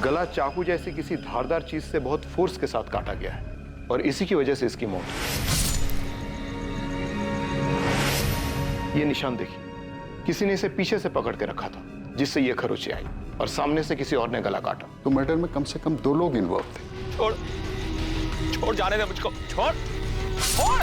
गला चाकू जैसी किसी धारदार चीज से बहुत फोर्स के साथ काटा गया है और इसी की वजह से इसकी मौत हुई। ये निशान देखिए, किसी ने इसे पीछे से पकड़ के रखा था जिससे ये खरोंची आई और सामने से किसी और ने गला काटा। तो मर्डर में कम से कम 2 लोग इन्वॉल्व थे। छोड़ छोड़ जाने दे मुझको, छोड़ छोड़।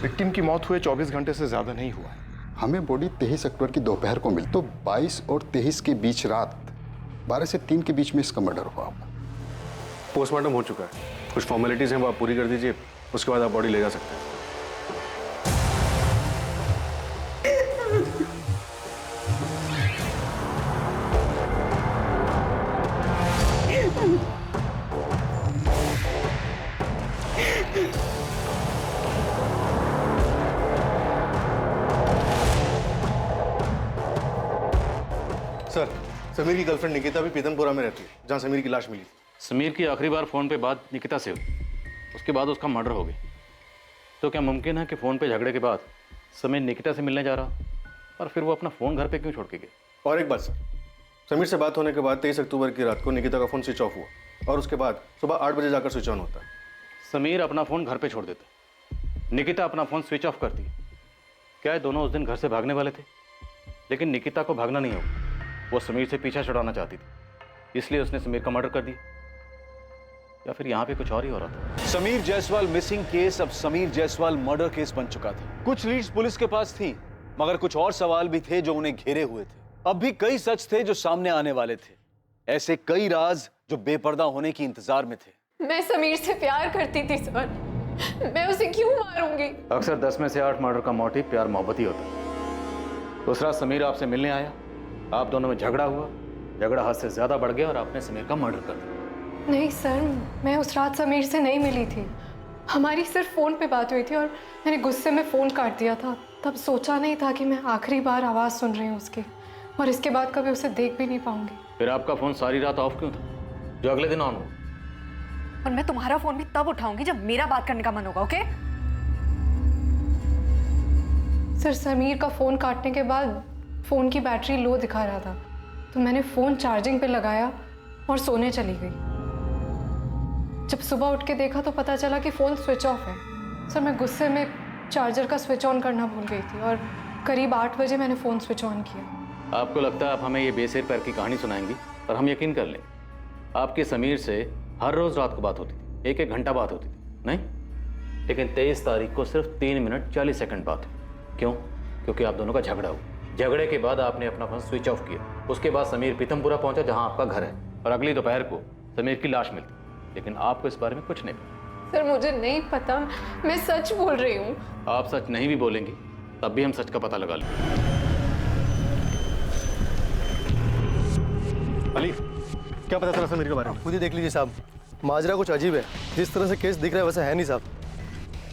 विक्टिम की मौत हुए 24 घंटे से ज्यादा नहीं हुआ है। हमें बॉडी 23 अक्टूबर की दोपहर को मिली, तो 22 और 23 के बीच रात 12 से 3 के बीच में इसका मर्डर हुआ होगा। पोस्टमार्टम हो चुका है, कुछ फॉर्मेलिटीज हैं वो आप पूरी कर दीजिए, उसके बाद आप बॉडी ले जा सकते हैं। सर, समीर की गर्लफ्रेंड निकिता भी पीतमपुरा में रहती है जहाँ समीर की लाश मिली। समीर की आखिरी बार फ़ोन पे बात निकिता से हुई, उसके बाद उसका मर्डर हो गया। तो क्या मुमकिन है कि फ़ोन पे झगड़े के बाद समीर निकिता से मिलने जा रहा और फिर वो अपना फ़ोन घर पे क्यों छोड़ के गया? और एक बात सर, समीर से बात होने के बाद 23 अक्टूबर की रात को निकिता का फ़ोन स्विच ऑफ हुआ और उसके बाद सुबह 8 बजे जाकर स्विच ऑन होता है। समीर अपना फ़ोन घर पे छोड़ देता, निकिता अपना फ़ोन स्विच ऑफ करती। क्या ये दोनों उस दिन घर से भागने वाले थे? लेकिन निकिता को भागना नहीं होगा, वो समीर से पीछा छुड़ाना चाहती थी, इसलिए उसने समीर का मर्डर कर दिया। या फिर यहाँ पे कुछ और ही हो रहा था। समीर जायसवाल मिसिंग केस अब समीर जायसवाल मर्डर केस बन चुका था। कुछ लीड्स पुलिस के पास थी, मगर कुछ और सवाल भी थे जो उन्हें घेरे हुए थे। अब भी कई सच थे जो सामने आने वाले थे, ऐसे कई राज जो बेपर्दा होने की इंतजार में थे। मैं समीर से प्यार करती थी सर, मैं उसे क्यों मारूंगी? अक्सर 10 में से 8 मर्डर का मोटिव प्यार मोहब्बत ही होता है। उस रात समीर आपसे मिलने आया, आप दोनों में झगड़ा हुआ, झगड़ा हद से ज्यादा बढ़ गया और आपने समीर का मर्डर कर दिया। नहीं सर, मैं उस रात समीर से नहीं मिली थी, हमारी सिर्फ फ़ोन पे बात हुई थी और मैंने गुस्से में फ़ोन काट दिया था। तब सोचा नहीं था कि मैं आखिरी बार आवाज़ सुन रही हूँ उसकी और इसके बाद कभी उसे देख भी नहीं पाऊंगी। फिर आपका फ़ोन सारी रात ऑफ क्यों था जो अगले दिन ऑन हो? और मैं तुम्हारा फ़ोन भी तब उठाऊंगी जब मेरा बात करने का मन होगा, ओके? सर, समीर का फ़ोन काटने के बाद फ़ोन की बैटरी लो दिखा रहा था, तो मैंने फ़ोन चार्जिंग पे लगाया और सोने चली गई। जब सुबह उठ के देखा तो पता चला कि फ़ोन स्विच ऑफ है। सर, मैं गुस्से में चार्जर का स्विच ऑन करना भूल गई थी और करीब 8 बजे मैंने फ़ोन स्विच ऑन किया। आपको लगता है आप हमें ये बेसिर पैर की कहानी सुनाएंगी और हम यकीन कर लें? आपके समीर से हर रोज़ रात को बात होती थी, 1-1 घंटा बात होती थी, नहीं? लेकिन 23 तारीख को सिर्फ 3 मिनट 40 सेकंड बात हुई। क्यों? क्योंकि आप दोनों का झगड़ा हुआ। झगड़े के बाद आपने अपना फ़ोन स्विच ऑफ किया। उसके बाद समीर पीतमपुरा पहुंचा जहां आपका घर है और अगली दोपहर को समीर की लाश मिलती, लेकिन आपको इस बारे में कुछ नहीं पता। सर, मुझे नहीं पता, मैं सच बोल रही हूँ। आप सच नहीं भी बोलेंगी तब भी हम सच का पता लगा लेंगे। अली, क्या पता चला समीर के बारे में? खुद ही देख लीजिए साहब, माजरा कुछ अजीब है। जिस तरह से केस दिख रहा है वैसा है नहीं साहब।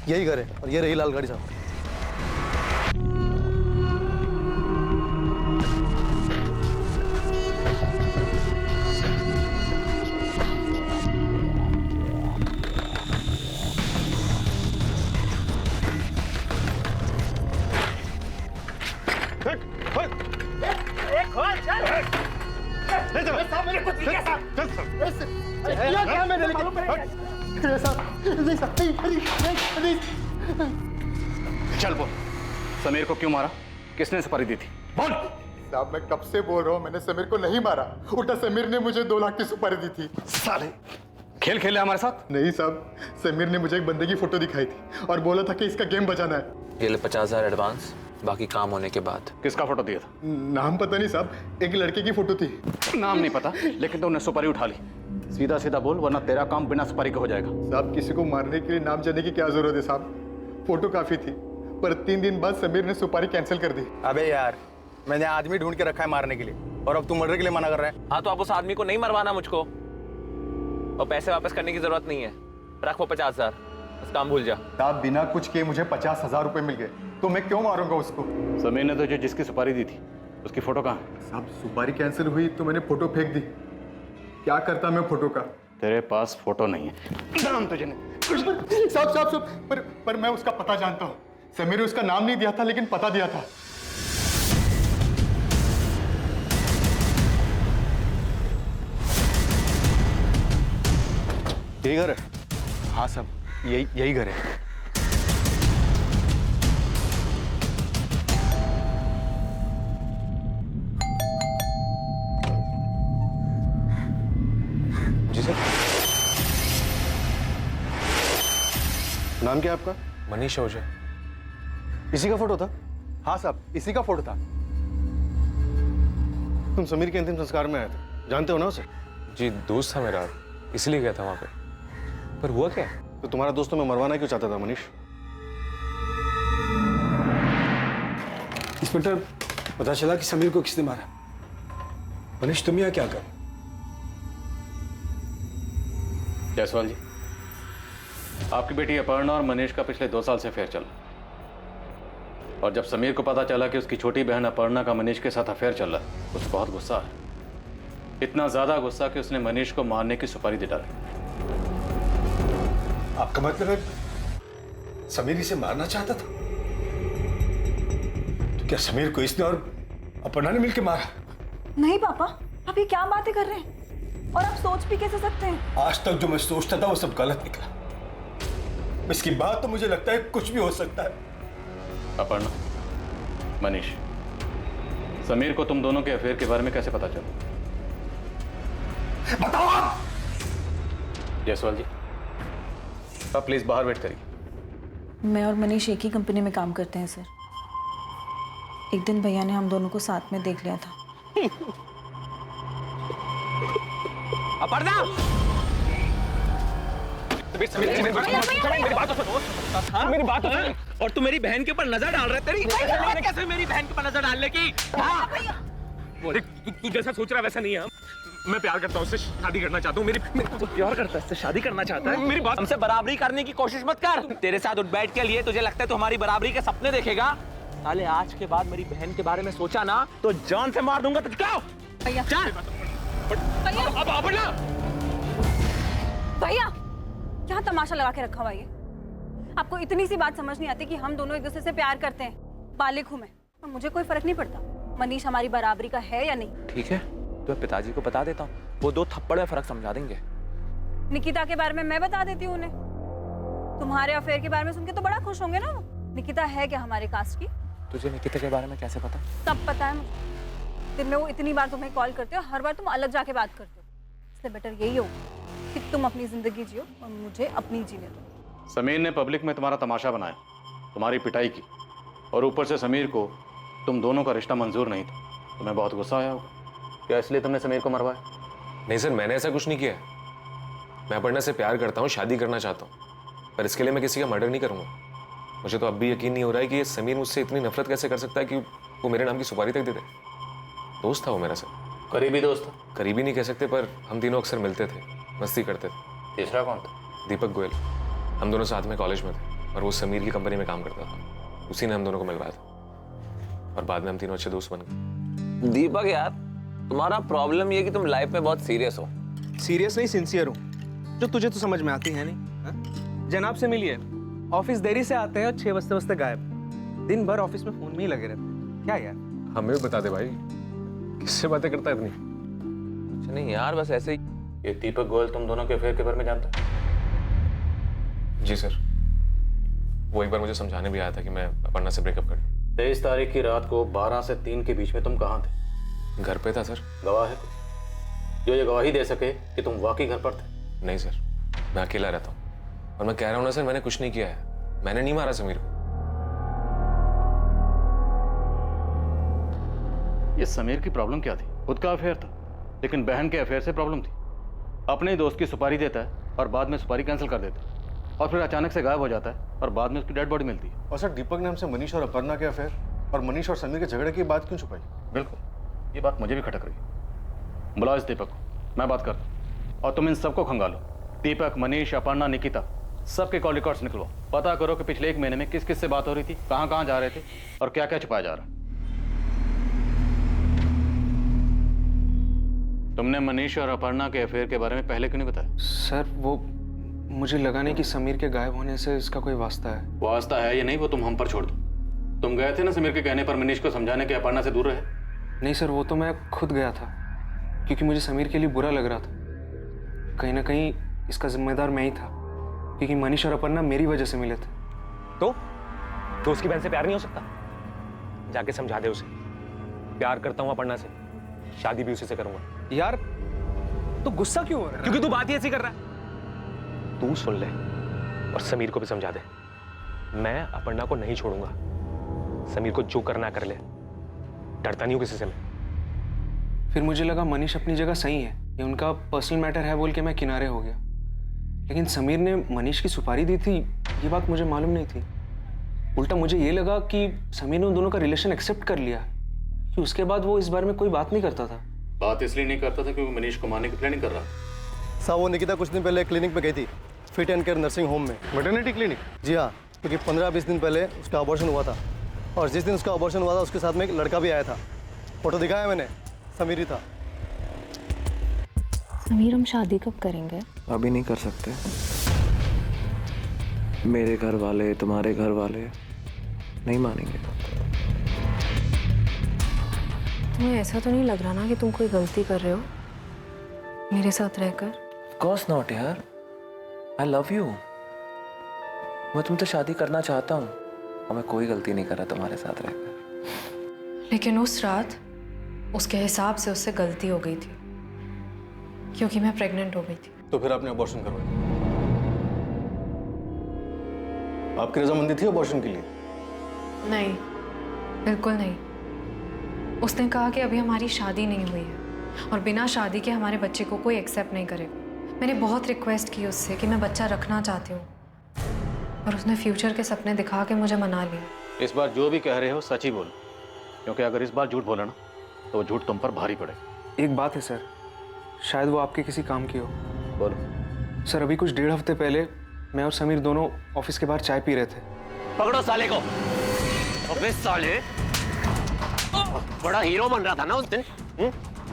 यही घर है और ये रही लाल गाड़ी साहब। चल बोल, समीर को क्यों मारा? किसने सुपारी दी थी? बोल। साहब, मैं कब से बोल रहा हूँ, मैंने समीर को नहीं मारा, उल्टा समीर ने मुझे 2 लाख की सुपारी दी थी। साले खेल खेले हमारे साथ? नहीं साहब, समीर ने मुझे एक बंदे की फोटो दिखाई थी और बोला था कि इसका गेम बजाना है। ये ले 50,000 एडवांस, बाकी काम होने के बाद। किसका फोटो दिया था? नाम पता नहीं साहब, एक लड़के की फोटो थी। नाम नहीं पता, लेकिन तुमने सुपारी उठा ली। सीधा सीधा बोल, वरना तेरा काम बिना सुपारी के हो जाएगा। साहब, किसी को मारने के लिए नाम जानने की क्या जरूरत है साहब? फोटो काफी थी, पर 3 दिन बाद समीर ने सुपारी कैंसिल कर दी। अबे यार, मैंने आदमी ढूंढ के रखा है मारने के लिए और अब तू मर्डर के लिए मना कर रहा है। हाँ, तो अब उस आदमी को नहीं मरवाना मुझको, और पैसे वापस करने की जरूरत नहीं है। रख वो 50,000, बस काम भूल जा। साहब, बिना कुछ किए मुझे 50,000 रुपए मिल गए, तो मैं क्यों मारूंगा उसको? समीर ने तो जो जिसकी सुपारी दी थी उसकी फोटो कहाँ है? साहब, सुपारी कैंसिल हुई तो मैंने फोटो फेंक दी। क्या करता मैं फोटो का? तेरे पास फोटो नहीं है। नाम तुझे नहीं। साहब साहब साहब, पर मैं उसका पता जानता हूँ। समीर ने उसका नाम नहीं दिया था, लेकिन पता दिया था। यही घर है? हाँ साहब, यही घर है। जी सर। नाम क्या है आपका? मनीष ओझा। इसी का फोटो था? हाँ साहब, इसी का फोटो था। तुम समीर के अंतिम संस्कार में आए थे, जानते हो ना उसे? जी दोस्त था मेरा, इसलिए गया था वहाँ पे। पर हुआ क्या? तो तुम्हारा दोस्त तुम्हें मरवाना क्यों चाहता था मनीष? इंस्पेक्टर, पता चला कि समीर को किसने मारा। मनीष, तुम यहाँ क्या कर? जायसवाल जी, आपकी बेटी अपर्णा और मनीष का पिछले 2 साल से अफेयर चल रहा है। और जब समीर को पता चला कि उसकी छोटी बहन अपर्णा का मनीष के साथ अफेयर चल रहा है, उसको बहुत गुस्सा है। इतना ज्यादा गुस्सा कि उसने मनीष को मारने की सुपारी दे डाली। आपका मतलब है समीर इसे मारना चाहता था? तो क्या समीर को इसने और अपर्णा ने मिलकर मारा? नहीं पापा, आप ये क्या बातें कर रहे हैं? और आप सोच भी कैसे सकते हैं? आज तक जो मैं सोचता था वो सब गलत निकला। इसकी बात तो मुझे लगता है कुछ भी हो सकता है। अपर्णा, मनीष, समीर को तुम दोनों के अफेयर के बारे में कैसे पता चला? बताओ आप! जायसवाल जी, आप प्लीज बाहर वेट करिए। मैं और मनीष एक ही कंपनी में काम करते हैं सर। एक दिन भैया ने हम दोनों को साथ में देख लिया था। अपर्णा! मेरी बात तो सुनो। मेरी बात तो सुनो। और तू मेरी बहन के ऊपर नजर डाल रहा है। तेरी कैसे मेरी बहन के ऊपर नजर डालने की? तू जैसा सोच रहा है वैसा नहीं है। मैं प्यार करता हूँ, उससे शादी करना चाहता हूँ। तू प्यार करता है, उससे शादी करना चाहता है? मेरी बात हमसे बराबरी करने की कोशिश मत कर। तेरे साथ उठ बैठ के लिए तुझे लगता है तू हमारी बराबरी के सपने देखेगा? साले आज के बाद मेरी बहन के बारे में सोचा ना तो जान से मार दूंगा। तुझे क्या? चल अब अपर्णा! भैया, क्या तमाशा लगा के रखा हुआ ये? आपको इतनी सी बात समझ नहीं आती कि हम दोनों एक दूसरे से प्यार करते हैं? बालिक हूं मैं और मुझे कोई फर्क नहीं पड़ता मनीष हमारी बराबरी का है या नहीं। ठीक है, तो पिताजी को बता देता हूँ, वो 2 थप्पड़ में फर्क समझा देंगे। निकिता के बारे में मैं बता देती हूँ उन्हें। तुम्हारे अफेयर के बारे में सुन के तो बड़ा खुश होंगे ना। निकिता है क्या हमारे कास्ट की? तुझे निकिता के बारे में कैसे पता? सब पता है मुझे। दिन में वो इतनी बार तुम्हें कॉल करते हो, हर बार तुम अलग जाके बात करते हो। इससे बेटर यही होगा कि तुम अपनी जिंदगी जियो और मुझे अपनी जीने दो। समीर ने पब्लिक में तुम्हारा तमाशा बनाया, तुम्हारी पिटाई की, और ऊपर से समीर को तुम दोनों का रिश्ता मंजूर नहीं था। तुम्हें बहुत गुस्सा आया होगा। क्या इसलिए तुमने समीर को मरवाया? नहीं सर, मैंने ऐसा कुछ नहीं किया। मैं अपर्णा से प्यार करता हूँ, शादी करना चाहता हूँ, पर इसके लिए मैं किसी का मर्डर नहीं करूँगा। मुझे तो अब भी यकीन नहीं हो रहा है कि ये समीर मुझसे इतनी नफरत कैसे कर सकता है कि वो मेरे नाम की सुपारी तक दे दे। दोस्त था वो मेरा सर। करीबी दोस्त था? करीबी नहीं कह सकते, पर हम तीनों अक्सर मिलते थे, मस्ती करते थे। तीसरा कौन था? दीपक गोयल। हम दोनों साथ में कॉलेज में थे और वो समीर की कंपनी में काम करता था। उसी ने हम दोनों को मिलवाया था और बाद में हम तीनों अच्छे दोस्त बन गए। दीपक यार, तुम्हारा प्रॉब्लम ये कि तुम लाइफ में बहुत सीरियस हो। सीरियस नहीं, सिंसियर हूँ। जो तुझे तो समझ में आती है नहीं। हा? जनाब से मिलिए, ऑफिस देरी से आते हैं और 6 बजते गायब। दिन भर ऑफिस में फोन में ही लगे रहते। क्या यार? हमें भी बता दे भाई, किससे बातें करता है इतनी? कुछ नहीं यार, बस ऐसे ही। ये दीपक गोयल तुम दोनों के अफेयर के बारे में जानता है? जी सर, वो एक बार मुझे समझाने भी आया था कि मैं अपर्णा से ब्रेकअप कर लूं। 23 तारीख की रात को 12 से 3 के बीच में तुम कहाँ थे? घर पे था सर। गवाह है जो ये गवाही दे सके कि तुम वाकई घर पर थे? नहीं सर, मैं अकेला रहता हूँ और मैं कह रहा हूँ ना सर, मैंने कुछ नहीं किया है। मैंने नहीं मारा समीर को। ये समीर की प्रॉब्लम क्या थी? खुद का अफेयर था, लेकिन बहन के अफेयर से प्रॉब्लम थी। अपने दोस्त की सुपारी देता है और बाद में सुपारी कैंसिल कर देता है, और फिर अचानक से गायब हो जाता है और बाद में उसकी डेड बॉडी मिलती है। और सर, दीपक ने हमसे मनीष और अपर्णा के अफेयर और मनीष और समीर के झगड़े की बात क्यों छुपाई? बिल्कुल, ये बात मुझे भी खटक रही है। बुलाओ इस दीपक को, मैं बात करता हूँ। और तुम इन सबको खंगालो। दीपक, मनीष, अपर्णा, निकिता, सबके कॉल रिकॉर्ड्स निकलवाओ। पता करो कि पिछले 1 महीने में किस किस से बात हो रही थी, कहाँ कहाँ जा रहे थे और क्या क्या छुपाया जा रहा है। तुमने मनीष और अपर्णा के अफेयर के बारे में पहले क्यों नहीं बताया? सर, वो मुझे लगा नहीं कि समीर के गायब होने से इसका कोई वास्ता है। वास्ता है या नहीं वो तुम हम पर छोड़ दो। तुम गए थे ना समीर के कहने पर मनीष को समझाने के अपर्णा से दूर रहे? नहीं सर, वो तो मैं खुद गया था क्योंकि मुझे समीर के लिए बुरा लग रहा था। कहीं ना कहीं इसका जिम्मेदार मैं ही था, क्योंकि मनीष और अपर्णा मेरी वजह से मिले थे। तो उसकी बहन से प्यार नहीं हो सकता? जाके समझा दे उसे, प्यार करता हूं अपर्णा से, शादी भी उसी से करूंगा। यार तो गुस्सा क्यों हो रहा है? क्योंकि तू बात ही ऐसी कर रहा है। तू सुन ले और समीर को भी समझा दे, मैं अपर्णा को नहीं छोड़ूंगा। समीर को जो करना कर ले, डरता नहीं हूं किसी से मैं। फिर मुझे लगा मनीष अपनी जगह सही है, ये उनका पर्सनल मैटर है बोल के मैं किनारे हो गया। लेकिन समीर ने मनीष की सुपारी दी थी, ये बात मुझे मालूम नहीं थी। उल्टा मुझे ये लगा कि समीर ने उन दोनों का रिलेशन एक्सेप्ट कर लिया, कि उसके बाद वो इस बारे में कोई बात नहीं करता था। बात इसलिए नहीं करता था क्योंकि मनीष को मारने की प्लानिंग कर रहा। साहब वो निकिता कुछ दिन पहले क्लिनिक पे गई थी, fit and care nursing home में। Maternity clinic? जी हाँ, क्योंकि 15-20 दिन पहले उसका अबॉर्शन हुआ था, और जिस दिन उसका अबॉर्शन हुआ था उसके साथ में एक लड़का भी आया था। फोटो दिखाया मैंने, समीर ही था। समीर, हम शादी कब करेंगे? अभी नहीं कर सकते। मेरे घर वाले, तुम्हारे घर वाले नहीं मानेंगे। तुम्हें ऐसा तो नहीं लग रहा ना कि तुम कोई गलती कर रहे हो मेरे साथ रहकर? Of course not यार, I love you। मैं तुमसे शादी करना चाहता हूँ और मैं कोई गलती नहीं कर रहा तुम्हारे साथ रहकर। लेकिन उस रात उसके हिसाब से उससे गलती हो गई थी, क्योंकि मैं प्रेग्नेंट हो गई थी। तो फिर आपने अबॉर्शन करवाया? आपकी रजामंदी थी अबॉर्शन के लिए? नहीं, बिल्कुल नहीं। उसने कहा कि अभी हमारी शादी नहीं हुई है और बिना शादी के हमारे बच्चे को कोई एक्सेप्ट नहीं करेगा। मैंने बहुत रिक्वेस्ट की उससे कि मैं बच्चा रखना चाहती हूँ, और उसने फ्यूचर के सपने दिखा के मुझे मना लिया। इस बार जो भी कह रहे हो सच ही बोलो, क्योंकि अगर इस बार झूठ बोला ना तो वो झूठ तुम पर भारी पड़े। एक बात है सर, शायद वो आपके किसी काम की हो। बोलो। सर, अभी कुछ 1.5 हफ्ते पहले मैं और समीर दोनों ऑफिस के बाहर चाय पी रहे थे। पकड़ो साले को। अबे साले, बड़ा हीरो बन रहा था ना उस दिन,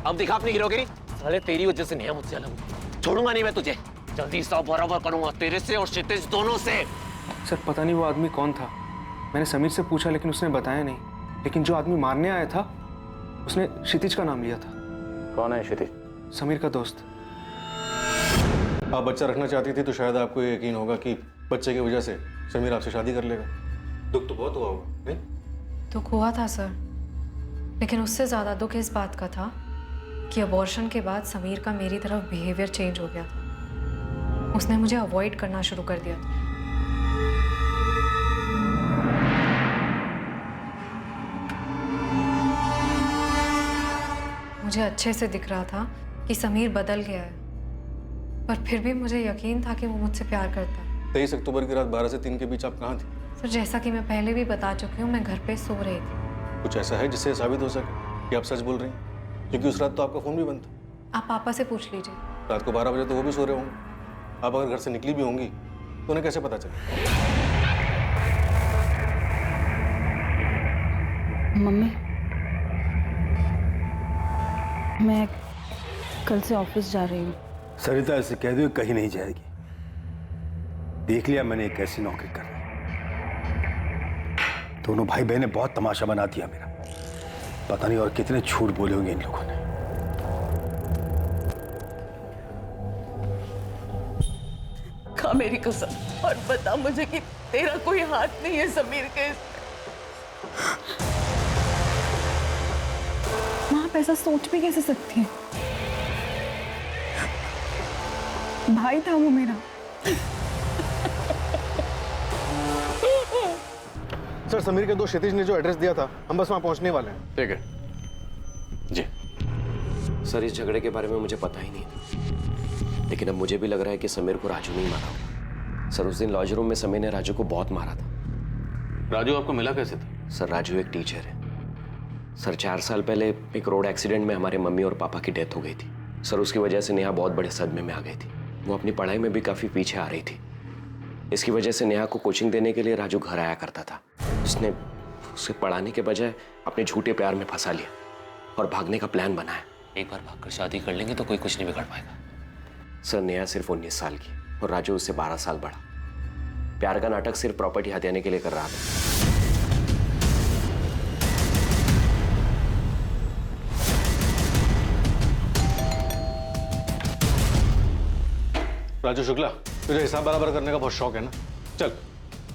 अब दिखा अपनी हीरोगिरी। साले तेरी वजह से नेहा मुझसे अलग हुई, छोड़ूंगा नहीं मैं तुझे। जल्दी सब बराबर करूंगा तेरे से और क्षितिज दोनों से। सर, पता नहीं वो आदमी कौन था। मैंने समीर से पूछा लेकिन उसने बताया नहीं। लेकिन जो आदमी मारने आया था उसने क्षितिज का नाम लिया था। कौन है क्षितिज? समीर का दोस्त। आप बच्चा रखना चाहती थी तो शायद आपको ये यकीन होगा कि बच्चे की वजह से समीर आपसे शादी कर लेगा। दुख तो बहुत हुआ होगा, नहीं? दुख हुआ था सर, लेकिन उससे ज़्यादा दुख इस बात का था कि अबॉर्शन के बाद समीर का मेरी तरफ बिहेवियर चेंज हो गया था। उसने मुझे अवॉइड करना शुरू कर दिया था। मुझे अच्छे से दिख रहा था कि समीर बदल गया है, पर फिर भी मुझे यकीन था कि वो मुझसे प्यार करता है। 23 अक्टूबर की रात 12 से 3 के बीच आप कहाँ थी? सर, जैसा कि मैं पहले भी बता चुकी हूँ, मैं घर पे सो रही थी। कुछ ऐसा है जिससे साबित हो सके कि आप सच बोल रही हैं? क्योंकि उस रात तो आपका फोन भी बंद था। आप पापा से पूछ लीजिए। रात को 12 बजे तो वो भी सो रहे होंगे। आप अगर घर से निकली भी होंगी तो उन्हें कैसे पता चला? मम्मी, मैं कल से ऑफिस जा रही हूँ। सरिता, ऐसे कह दो कहीं नहीं जाएगी। देख लिया मैंने एक ऐसी नौकरी कर रही। दोनों भाई बहनें बहुत तमाशा बना दिया मेरा। पता नहीं और कितने झूठ बोले होंगे इन लोगों ने। खा मेरी कसम और बता मुझे कि तेरा कोई हाथ नहीं है समीर के। माँ, आप ऐसा सोच भी कैसे सकती हैं? भाई था वो मेरा। सर, समीर के दोस्त क्षितिज ने जो एड्रेस दिया था, हम बस वहाँ पहुँचने वाले हैं। ठीक है जी। सर, इस झगड़े के बारे में मुझे पता ही नहीं था, लेकिन अब मुझे भी लग रहा है कि समीर को राजू नहीं मारा होगा। सर, उस दिन लॉज रूम में समीर ने राजू को बहुत मारा था। राजू आपको मिला कैसे था? सर, राजू एक टीचर है। सर, 4 साल पहले एक रोड एक्सीडेंट में हमारे मम्मी और पापा की डेथ हो गई थी। सर, उसकी वजह से नेहा बहुत बड़े सदमे में आ गई थी। वो अपनी पढ़ाई में भी काफ़ी पीछे आ रही थी। इसकी वजह से नेहा को कोचिंग देने के लिए राजू घर आया करता था। उसने उसे पढ़ाने के बजाय अपने झूठे प्यार में फंसा लिया और भागने का प्लान बनाया। एक बार भागकर शादी कर लेंगे तो कोई कुछ नहीं बिगड़ पाएगा। सर, नेहा सिर्फ 19 साल की और राजू उससे 12 साल बड़ा। प्यार का नाटक सिर्फ प्रॉपर्टी हथियाने के लिए कर रहा था। राजू शुक्ला, तुझे हिसाब बराबर करने का बहुत शौक है ना? चल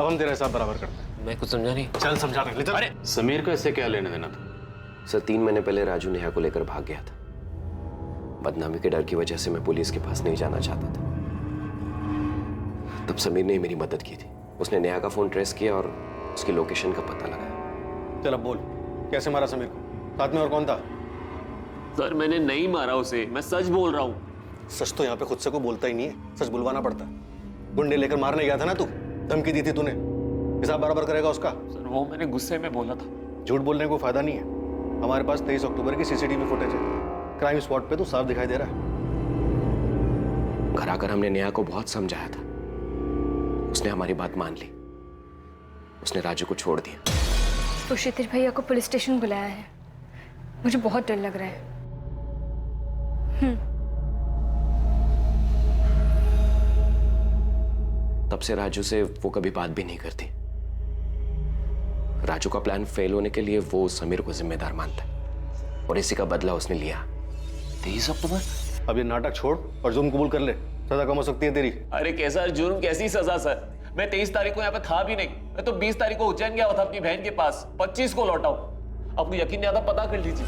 अब हम तेरा हिसाब बराबर करते हैं। मैं कुछ समझा नहीं। चल समझा रहे, ले चल। अरे समीर को इससे क्या लेने देना था? सर 3 महीने पहले राजू नेहा को लेकर भाग गया था। बदनामी के डर की वजह से मैं पुलिस के पास नहीं जाना चाहता था। तब समीर ने मेरी मदद की थी। उसने नेहा का फोन ट्रेस किया और उसकी लोकेशन का पता लगाया। चल अब बोल, कैसे मारा समीर को? साथ में और कौन था? सर मैंने नहीं मारा उसे, मैं सच बोल रहा हूँ। सच तो यहाँ पे खुद से कोई बोलता ही नहीं है, सच बुलवाना पड़ता है। गुंडे लेकर मारने गया था ना तू, धमकी दी थी तूने, हिसाब बराबर करेगा उसका? सर वो मैंने गुस्से में बोला था। झूठ बोलने को फायदा नहीं है। हमारे पास 23 अक्टूबर की सीसीटीवी फुटेज है। क्राइम स्पॉट पे तो साफ दिखाई दे रहा है। घर आकर हमने नेहा को बहुत समझाया था, उसने हमारी बात मान ली। उसने राजू को छोड़ दिया। तो क्षितिज भैया को पुलिस स्टेशन बुलाया है। मुझे बहुत डर लग रहा है। तब से राजू से वो कभी बात भी नहीं करती। राजू का प्लान फेल होने के लिए वो समीर को जिम्मेदार मानता है और इसी का बदला उसने लिया। 23 अक्टूबर? अब ये नाटक छोड़ और जुर्म कबूल कर ले, सजा कम हो सकती है तेरी। अरे कैसा जुर्म, कैसी सजा सर? मैं 23 तारीख को यहाँ पे था भी नहीं। मैं तो 20 तारीख को उज्जैन गया था अपनी बहन के पास, 25 को लौटा हूँ। आपको यकीन नहीं आता, पता कर लीजिए।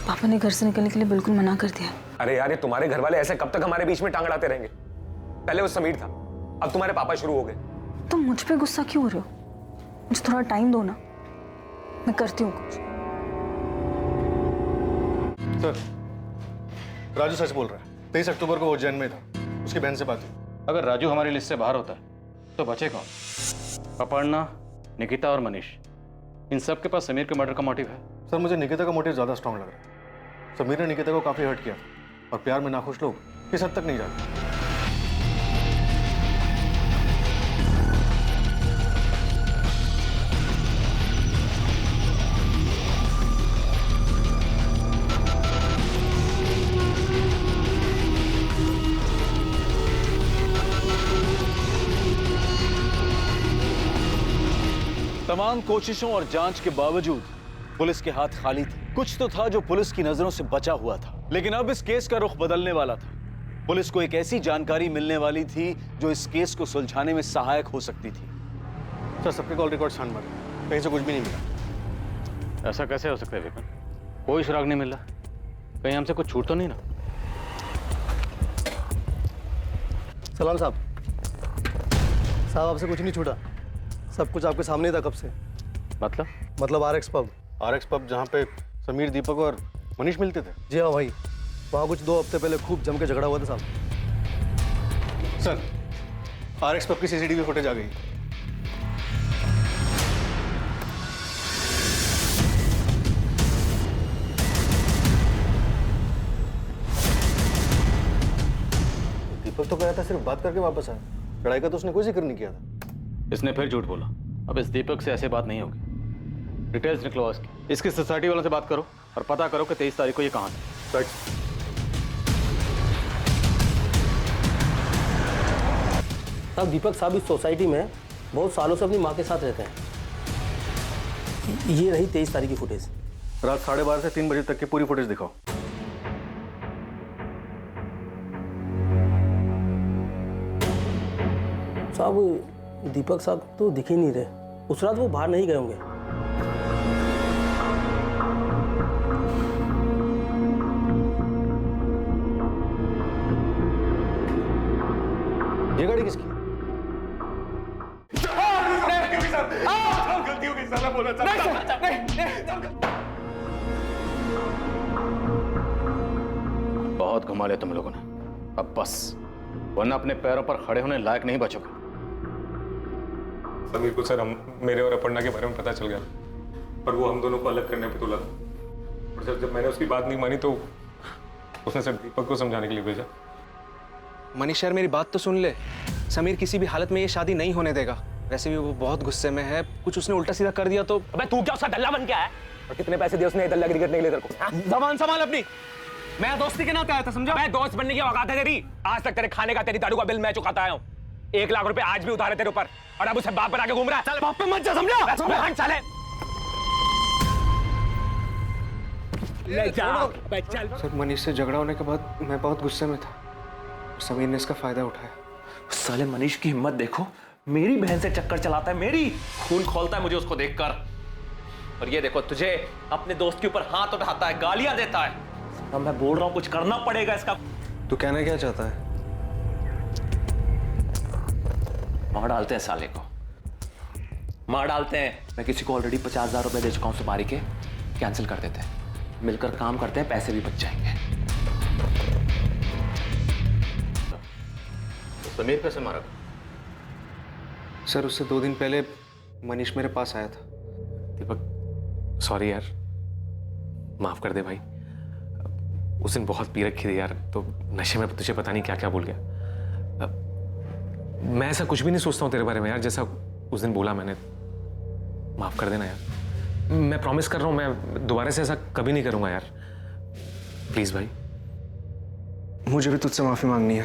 पापा ने घर से निकलने के लिए बिल्कुल मना कर दिया। अरे यार, ये तुम्हारे घर वाले ऐसे कब तक हमारे बीच में टांग अड़ाते रहेंगे? पहले वो समीर था, अब तुम्हारे पापा शुरू हो गए। तुम मुझ पे गुस्सा क्यों हो रहे हो? मुझे थोड़ा टाइम दो ना, मैं करती हूँ कुछ। सर राजू सच बोल रहा है। 23 अक्टूबर को वो उज्जैन में था, उसकी बहन से बात हुई। अगर राजू हमारी लिस्ट से बाहर होता है तो बचे कौन? अपर्णा, निकिता और मनीष, इन सब के पास समीर के मर्डर का मोटिव है। सर मुझे निकिता का मोटिव ज्यादा स्ट्रांग लग रहा है। समीर ने निकिता को काफी हर्ट किया और प्यार में नाखुश लोग किस हद तक नहीं जाते। तमाम कोशिशों और जांच के बावजूद पुलिस के हाथ खाली थे। कुछ तो था जो पुलिस की नजरों से बचा हुआ था, लेकिन अब इस केस का रुख बदलने वाला था। पुलिस को एक ऐसी जानकारी मिलने वाली थी जो इस केस को सुलझाने में सहायक हो सकती थी। सर सबके कॉल रिकॉर्ड छान मारे, कहीं से कुछ भी नहीं मिला। ऐसा कैसे हो सकता है विपिन? कोई सुराग नहीं मिल रहा। कहीं हमसे कुछ छूट तो नहीं ना? सलाम साहब। साहब आपसे कुछ नहीं छूटा, सब कुछ आपके सामने था कब से। मतलब RX पब जहाँ पे समीर, दीपक और मनीष मिलते थे। जी हाँ भाई, वहाँ कुछ 2 हफ्ते पहले खूब जम के झगड़ा हुआ था साहब। सर RX पब की सीसीटीवी फुटेज आ गई। दीपक तो कह रहा था सिर्फ बात करके वापस आया, लड़ाई का तो उसने कोई जिक्र नहीं किया था। इसने फिर झूठ बोला। अब इस दीपक से ऐसे बात नहीं होगी। डिटेल्स निकलवाओ इसकी। इसकी सोसाइटी वालों से बात करो और पता करो कि 23 तारीख को ये कहाँ थे। साहब दीपक साहब इस सोसाइटी में बहुत सालों से अपनी माँ के साथ रहते हैं। ये रही 23 तारीख की फुटेज। रात 12:30 से 3 बजे तक की पूरी फुटेज दिखाओ। साहब दीपक साहब तो दिख ही नहीं रहे। उस रात वो बाहर नहीं गए होंगे। ये गाड़ी किसकी? गलती हो गई सर, मैं बोलना चाहता हूं। बहुत घुमा लिया तुम लोगों ने, अब बस, वरना अपने पैरों पर खड़े होने लायक नहीं बचोगे। समीर को सर मेरे और अपर्णा के बारे में पता चल गया, पर वो हम दोनों को अलग करने पे तुला। और सर जब मैंने उसकी बात नहीं मानी तो उसने सर दीपक को समझाने के लिए भेजा। मनीष यार मेरी बात तो सुन ले। समीर किसी भी हालत में ये शादी नहीं होने देगा। वैसे भी वो बहुत गुस्से में है, कुछ उसने उल्टा सीधा कर दिया तो। अबे तू क्या उसका दल्ला बन के आया? और कितने पैसे दिए उसने दल्ला गिरी करने के लिए तेरे को? जबान संभाल अपनी। मैं दोस्ती के नाते आया था, समझा? मैं दोस्त बनने की औकात है तेरी? आज तक तेरे खाने का, तेरी दारू का बिल मैं चुकाता आया हूं। 1 लाख रुपए आज भी उधार है तेरे ऊपर, और अब उसे बाप बना के घूम रहा है। चल बाप पे मत जा, समझा? हट चले। ले जा, चल। सर मनीष से झगड़ा होने के बाद मैं बहुत गुस्से में था। समीर ने इसका फायदा उठाया। साले मनीष की हिम्मत देखो, मेरी बहन से चक्कर चलाता है, मेरी खून खोलता है मुझे उसको देखकर। और ये देखो तुझे अपने दोस्त के ऊपर हाथ उठाता है, गालियां देता है। अब मैं बोल रहा हूं कुछ करना पड़ेगा इसका। तू कहना क्या चाहता है? मार डालते हैं साले को, मार डालते हैं। मैं किसी को ऑलरेडी 50,000 रुपए दे चुका हूं सुपारी के, कैंसिल कर देते हैं, मिलकर काम करते हैं, पैसे भी बच जाएंगे। तो समीर कैसे मारा? सर उससे 2 दिन पहले मनीष मेरे पास आया था। दीपक सॉरी यार, माफ कर दे भाई। उस दिन बहुत पी रखी थी यार, तो नशे में तुझे पता नहीं क्या क्या बोल गया। मैं ऐसा कुछ भी नहीं सोचता हूँ तेरे बारे में यार, जैसा उस दिन बोला मैंने। माफ कर देना यार, मैं प्रॉमिस कर रहा हूँ मैं दोबारा से ऐसा कभी नहीं करूंगा यार, प्लीज भाई। मुझे भी तुझसे माफी मांगनी है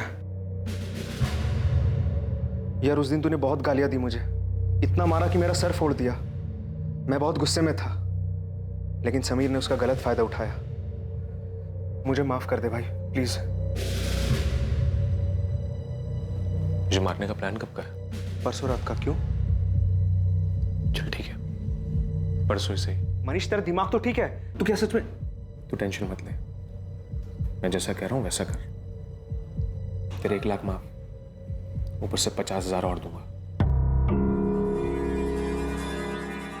यार। उस दिन तूने बहुत गालियां दी मुझे, इतना मारा कि मेरा सर फोड़ दिया। मैं बहुत गुस्से में था, लेकिन समीर ने उसका गलत फायदा उठाया। मुझे माफ कर दे भाई प्लीज। मुझे मारने का प्लान कब का है? परसों रात का। क्यों? चल ठीक है, परसों से ही। मनीष तेरा दिमाग तो ठीक है? तू क्या सच में? तू टेंशन मत ले, मैं जैसा कह रहा हूं वैसा कर। तेरे 1 लाख माफ, ऊपर से 50,000 और दूंगा।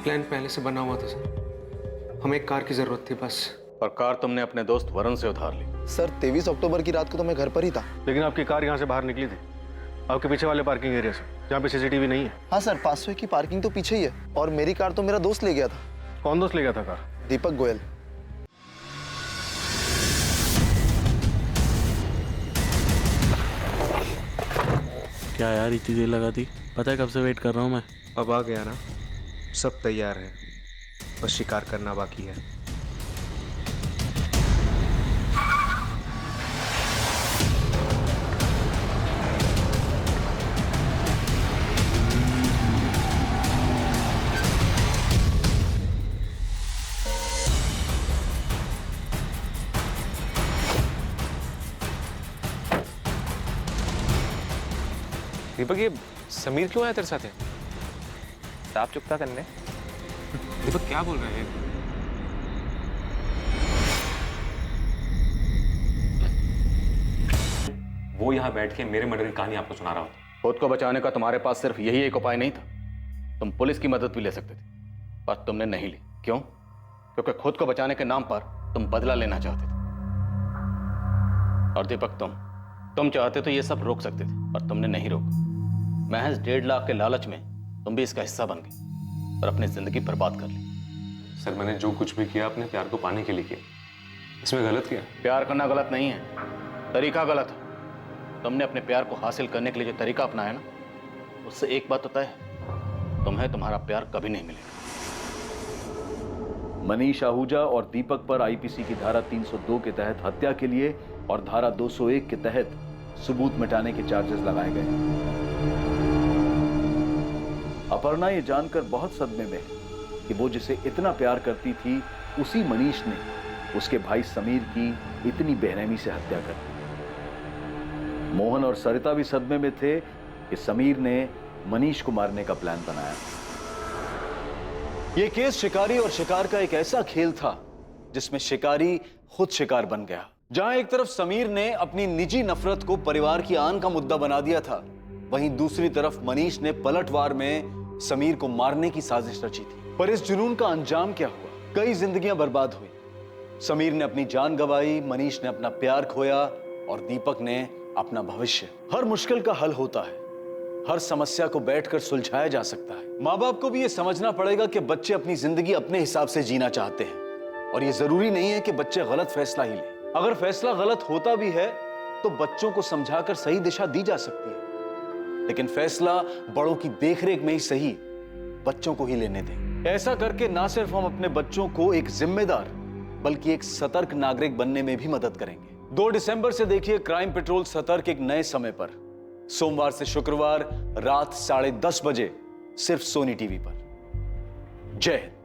प्लान पहले से बना हुआ था सर, हमें एक कार की जरूरत थी बस। और कार तुमने अपने दोस्त वरुण से उधार ली? सर 23 अक्टूबर की रात को तो मैं घर पर ही था। लेकिन आपकी कार यहाँ से बाहर निकली थी, आपके पीछे वाले पार्किंग एरिया से, जहाँ पे सीसीटीवी नहीं है। हाँ सर, 500 की पार्किंग तो पीछे ही है, और मेरी कार तो मेरा दोस्त ले गया था। कौन दोस्त ले गया था कार? दीपक गोयल। क्या यार इतनी देर लगा दी? पता है कब से वेट कर रहा हूँ मैं। अब आ गया ना, सब तैयार है, बस शिकार करना बाकी है। दीपक ये समीर क्यों आया तेरे साथ है? साफ चुकता करने। दीपक क्या बोल रहे हैं? वो यहाँ बैठ के मेरे मर्डर की कहानी आपको सुना रहा होता। खुद को बचाने का तुम्हारे पास सिर्फ यही एक उपाय नहीं था, तुम पुलिस की मदद भी ले सकते थे, पर तुमने नहीं ली। क्यों? क्योंकि खुद को बचाने के नाम पर तुम बदला लेना चाहते थे। और दीपक तुम चाहते तो ये सब रोक सकते थे, पर तुमने नहीं रोका। महज 1.5 लाख के लालच में तुम भी इसका हिस्सा बन गए और अपनी जिंदगी बर्बाद कर ली। सर मैंने जो कुछ भी किया अपने प्यार को पाने के लिए किया, इसमें गलत किया? प्यार करना गलत नहीं है, तरीका गलत है। तुमने अपने प्यार को हासिल करने के लिए जो तरीका अपनाया ना, उससे एक बात तो तय है, तुम्हें तुम्हारा प्यार कभी नहीं मिलेगा। मनीष आहूजा और दीपक पर आईपीसी की धारा 302 के तहत हत्या के लिए और धारा 201 के तहत सबूत मिटाने के चार्जेस लगाए गए। अपर्णा ये जानकर बहुत सदमे में है कि वो जिसे इतना प्यार करती थी, उसी मनीष ने उसके भाई समीर की इतनी बेरहमी से हत्या कर दी। मोहन और सरिता भी सदमे में थे कि समीर ने मनीष को मारने का प्लान बनाया। यह केस शिकारी और शिकार का एक ऐसा खेल था जिसमें शिकारी खुद शिकार बन गया। जहां एक तरफ समीर ने अपनी निजी नफरत को परिवार की आन का मुद्दा बना दिया था, वहीं दूसरी तरफ मनीष ने पलटवार में समीर को मारने की साजिश रची थी। पर इस जुनून का अंजाम क्या हुआ? कई जिंदगियां बर्बाद हुई। समीर ने अपनी जान गंवाई, मनीष ने अपना प्यार खोया और दीपक ने अपना भविष्य। हर मुश्किल का हल होता है, हर समस्या को बैठकर सुलझाया जा सकता है। माँ बाप को भी यह समझना पड़ेगा कि बच्चे अपनी जिंदगी अपने हिसाब से जीना चाहते हैं और यह जरूरी नहीं है कि बच्चे गलत फैसला ही लें। अगर फैसला गलत होता भी है तो बच्चों को समझाकर सही दिशा दी जा सकती है, लेकिन फैसला बड़ों की देखरेख में ही सही बच्चों को ही लेने दें। ऐसा करके ना सिर्फ हम अपने बच्चों को एक जिम्मेदार बल्कि एक सतर्क नागरिक बनने में भी मदद करेंगे। 2 दिसंबर से देखिए क्राइम पेट्रोल सतर्क एक नए समय पर, सोमवार से शुक्रवार रात 10:30 बजे, सिर्फ सोनी टीवी पर। जय हिंद।